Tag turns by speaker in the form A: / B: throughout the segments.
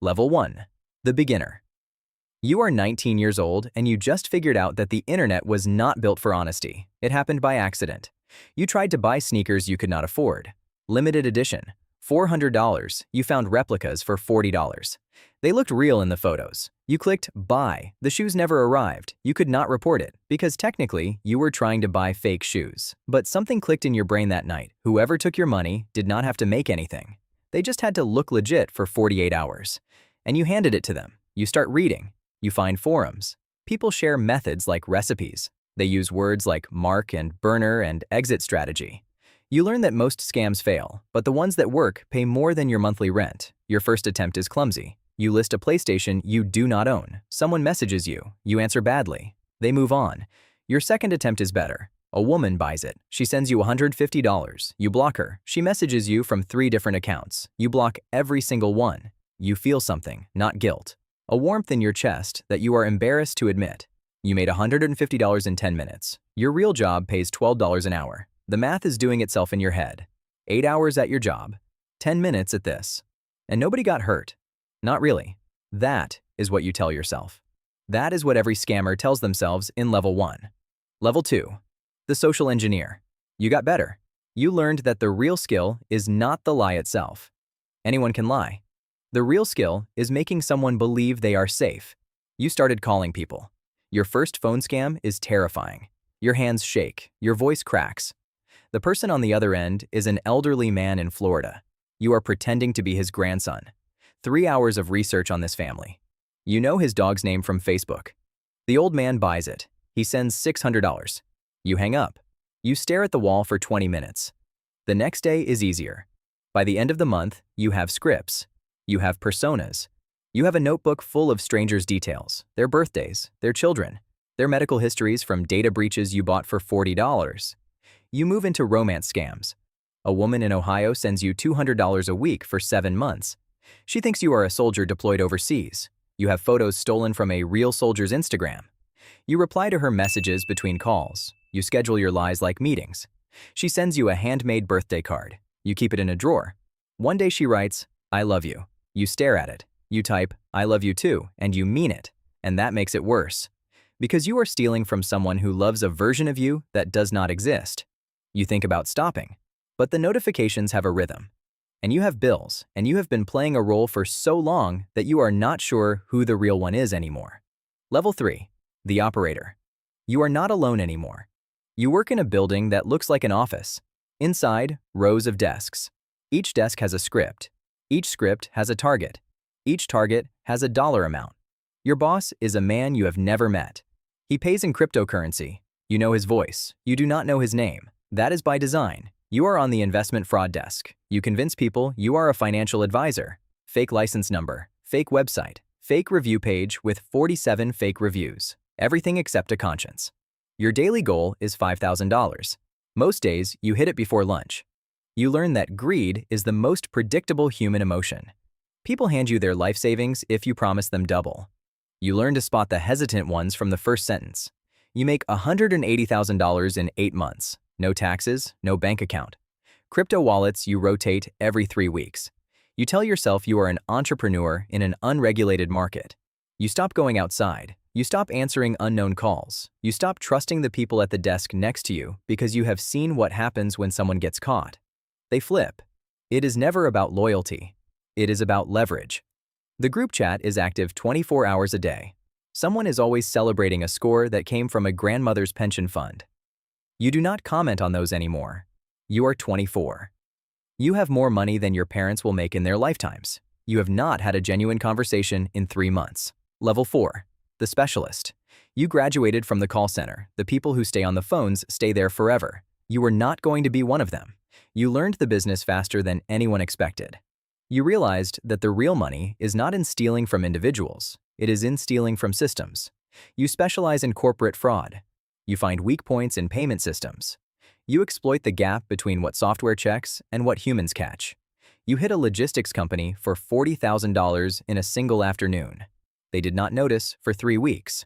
A: Level 1. The beginner. You are 19 years old and you just figured out that the internet was not built for honesty. It happened by accident. You tried to buy sneakers you could not afford. Limited edition. $400. You found replicas for $40. They looked real in the photos. You clicked buy. The shoes never arrived. You could not report it because technically you were trying to buy fake shoes. But something clicked in your brain that night. Whoever took your money did not have to make anything. They just had to look legit for 48 hours. And you handed it to them. You start reading. You find forums. People share methods like recipes. They use words like mark and burner and exit strategy. You learn that most scams fail, but the ones that work pay more than your monthly rent. Your first attempt is clumsy. You list a PlayStation you do not own. Someone messages you. You answer badly. They move on. Your second attempt is better. A woman buys it. She sends you $150. You block her. She messages you from 3 different accounts. You block every single one. You feel something, not guilt. A warmth in your chest that you are embarrassed to admit. You made $150 in 10 minutes. Your real job pays $12 an hour. The math is doing itself in your head. 8 hours at your job, 10 minutes at this. And nobody got hurt. Not really. That is what you tell yourself. That is what every scammer tells themselves in Level 1. Level 2. The social engineer. You got better. You learned that the real skill is not the lie itself. Anyone can lie. The real skill is making someone believe they are safe. You started calling people. Your first phone scam is terrifying. Your hands shake. Your voice cracks. The person on the other end is an elderly man in Florida. You are pretending to be his grandson. 3 hours of research on this family. You know his dog's name from Facebook. The old man buys it. He sends $600. You hang up. You stare at the wall for 20 minutes. The next day is easier. By the end of the month, you have scripts. You have personas. You have a notebook full of strangers' details, their birthdays, their children, their medical histories from data breaches you bought for $40. You move into romance scams. A woman in Ohio sends you $200 a week for 7 months. She thinks you are a soldier deployed overseas. You have photos stolen from a real soldier's Instagram. You reply to her messages between calls. You schedule your lies like meetings. She sends you a handmade birthday card. You keep it in a drawer. One day she writes, "I love you." You stare at it. You type, "I love you too," and you mean it. And that makes it worse. Because you are stealing from someone who loves a version of you that does not exist. You think about stopping, but the notifications have a rhythm. And you have bills, and you have been playing a role for so long that you are not sure who the real one is anymore. Level 3. The operator. You are not alone anymore. You work in a building that looks like an office. Inside, rows of desks. Each desk has a script. Each script has a target. Each target has a dollar amount. Your boss is a man you have never met. He pays in cryptocurrency. You know his voice. You do not know his name. That is by design. You are on the investment fraud desk. You convince people you are a financial advisor. Fake license number, fake website, fake review page with 47 fake reviews. Everything except a conscience. Your daily goal is $5,000. Most days, you hit it before lunch. You learn that greed is the most predictable human emotion. People hand you their life savings if you promise them double. You learn to spot the hesitant ones from the first sentence. You make $180,000 in 8 months. No taxes, no bank account. Crypto wallets you rotate every 3 weeks. You tell yourself you are an entrepreneur in an unregulated market. You stop going outside. You stop answering unknown calls. You stop trusting the people at the desk next to you because you have seen what happens when someone gets caught. They flip. It is never about loyalty. It is about leverage. The group chat is active 24 hours a day. Someone is always celebrating a score that came from a grandmother's pension fund. You do not comment on those anymore. You are 24. You have more money than your parents will make in their lifetimes. You have not had a genuine conversation in 3 months. Level 4. The specialist. You graduated from the call center. The people who stay on the phones stay there forever. You were not going to be one of them. You learned the business faster than anyone expected. You realized that the real money is not in stealing from individuals. It is in stealing from systems. You specialize in corporate fraud. You find weak points in payment systems. You exploit the gap between what software checks and what humans catch. You hit a logistics company for $40,000 in a single afternoon. They did not notice for 3 weeks.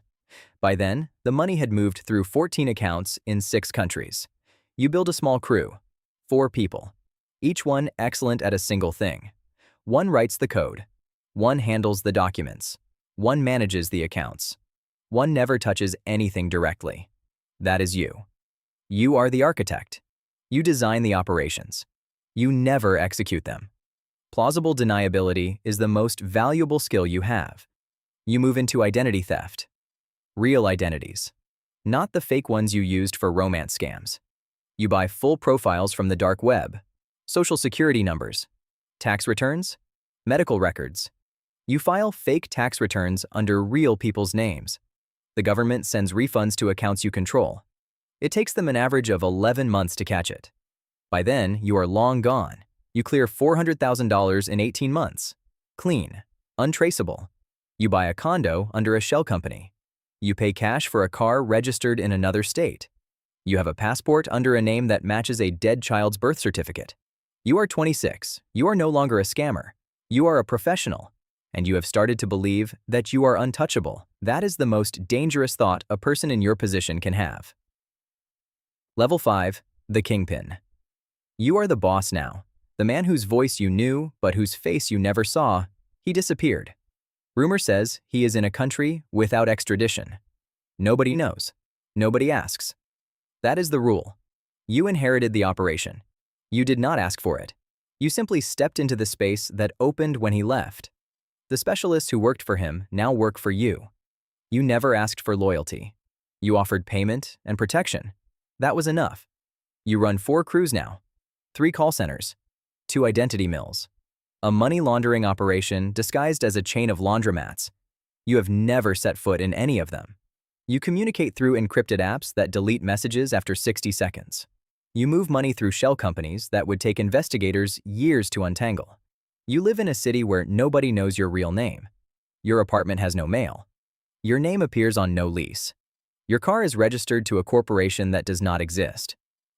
A: By then, the money had moved through 14 accounts in 6 countries. You build a small crew, 4 people, each one excellent at a single thing. One writes the code. One handles the documents. One manages the accounts. One never touches anything directly. That is you. You are the architect. You design the operations. You never execute them. Plausible deniability is the most valuable skill you have. You move into identity theft. Real identities. Not the fake ones you used for romance scams. You buy full profiles from the dark web. Social security numbers. Tax returns. Medical records. You file fake tax returns under real people's names. The government sends refunds to accounts you control. It takes them an average of 11 months to catch it. By then, you are long gone. You clear $400,000 in 18 months. Clean. Untraceable. You buy a condo under a shell company. You pay cash for a car registered in another state. You have a passport under a name that matches a dead child's birth certificate. You are 26. You are no longer a scammer. You are a professional. And you have started to believe that you are untouchable. That is the most dangerous thought a person in your position can have. Level 5. The Kingpin. You are the boss now. The man whose voice you knew, but whose face you never saw. He disappeared. Rumor says he is in a country without extradition. Nobody knows. Nobody asks. That is the rule. You inherited the operation. You did not ask for it. You simply stepped into the space that opened when he left. The specialists who worked for him now work for you. You never asked for loyalty. You offered payment and protection. That was enough. You run 4 crews now, 3 call centers, 2 identity mills, a money laundering operation disguised as a chain of laundromats. You have never set foot in any of them. You communicate through encrypted apps that delete messages after 60 seconds. You move money through shell companies that would take investigators years to untangle. You live in a city where nobody knows your real name. Your apartment has no mail. Your name appears on no lease. Your car is registered to a corporation that does not exist.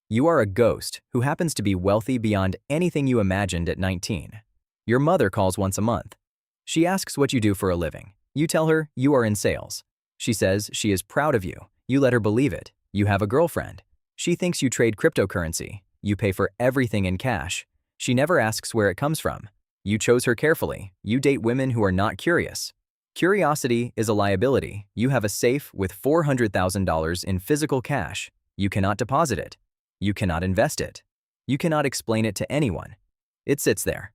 A: You are a ghost who happens to be wealthy beyond anything you imagined at 19. Your mother calls once a month. She asks what you do for a living. You tell her you are in sales. She says she is proud of you. You let her believe it. You have a girlfriend. She thinks you trade cryptocurrency. You pay for everything in cash. She never asks where it comes from. You chose her carefully. You date women who are not curious. Curiosity is a liability. You have a safe with $400,000 in physical cash. You cannot deposit it. You cannot invest it. You cannot explain it to anyone. It sits there.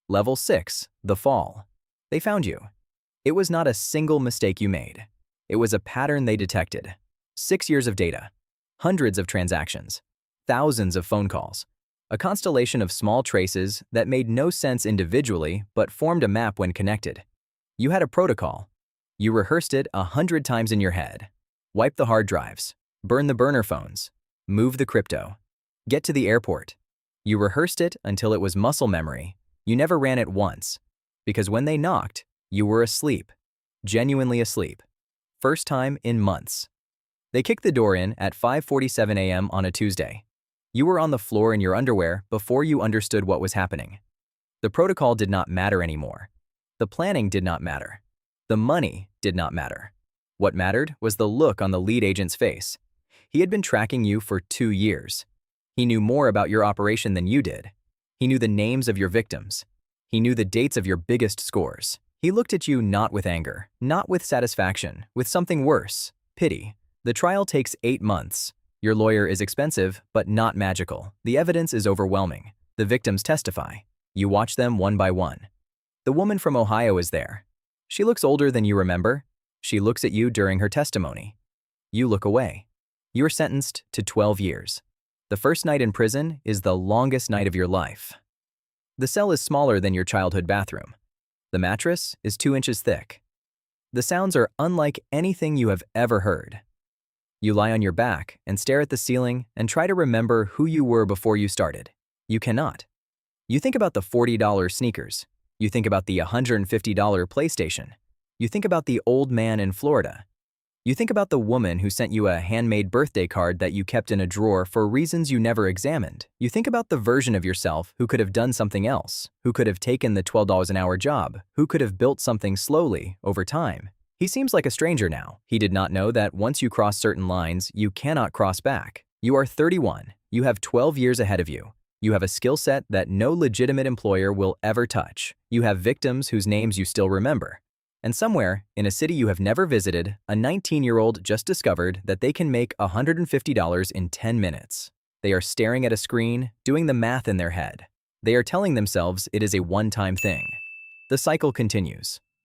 A: Level 6. The Fall. They found you. It was not a single mistake you made. It was a pattern they detected. 6 years of data. Hundreds of transactions. Thousands of phone calls. A constellation of small traces that made no sense individually but formed a map when connected. You had a protocol. You rehearsed it 100 times in your head. Wipe the hard drives. Burn the burner phones. Move the crypto. Get to the airport. You rehearsed it until it was muscle memory. You never ran it once. Because when they knocked, you were asleep. Genuinely asleep. First time in months. They kicked the door in at 5:47 a.m. on a Tuesday. You were on the floor in your underwear before you understood what was happening. The protocol did not matter anymore. The planning did not matter. The money did not matter. What mattered was the look on the lead agent's face. He had been tracking you for 2 years. He knew more about your operation than you did. He knew the names of your victims. He knew the dates of your biggest scores. He looked at you not with anger, not with satisfaction, with something worse, pity. The trial takes 8 months. Your lawyer is expensive, but not magical. The evidence is overwhelming. The victims testify. You watch them one by one. The woman from Ohio is there. She looks older than you remember. She looks at you during her testimony. You look away. You're sentenced to 12 years. The first night in prison is the longest night of your life. The cell is smaller than your childhood bathroom. The mattress is 2 inches thick. The sounds are unlike anything you have ever heard. You lie on your back and stare at the ceiling and try to remember who you were before you started. You cannot. You think about the $40 sneakers. You think about the $150 PlayStation. You think about the old man in Florida. You think about the woman who sent you a handmade birthday card that you kept in a drawer for reasons you never examined. You think about the version of yourself who could have done something else, who could have taken the $12 an hour job, who could have built something slowly, over time. He seems like a stranger now. He did not know that once you cross certain lines, you cannot cross back. You are 31. You have 12 years ahead of you. You have a skill set that no legitimate employer will ever touch. You have victims whose names you still remember. And somewhere, in a city you have never visited, a 19-year-old just discovered that they can make $150 in 10 minutes. They are staring at a screen, doing the math in their head. They are telling themselves it is a one-time thing. The cycle continues.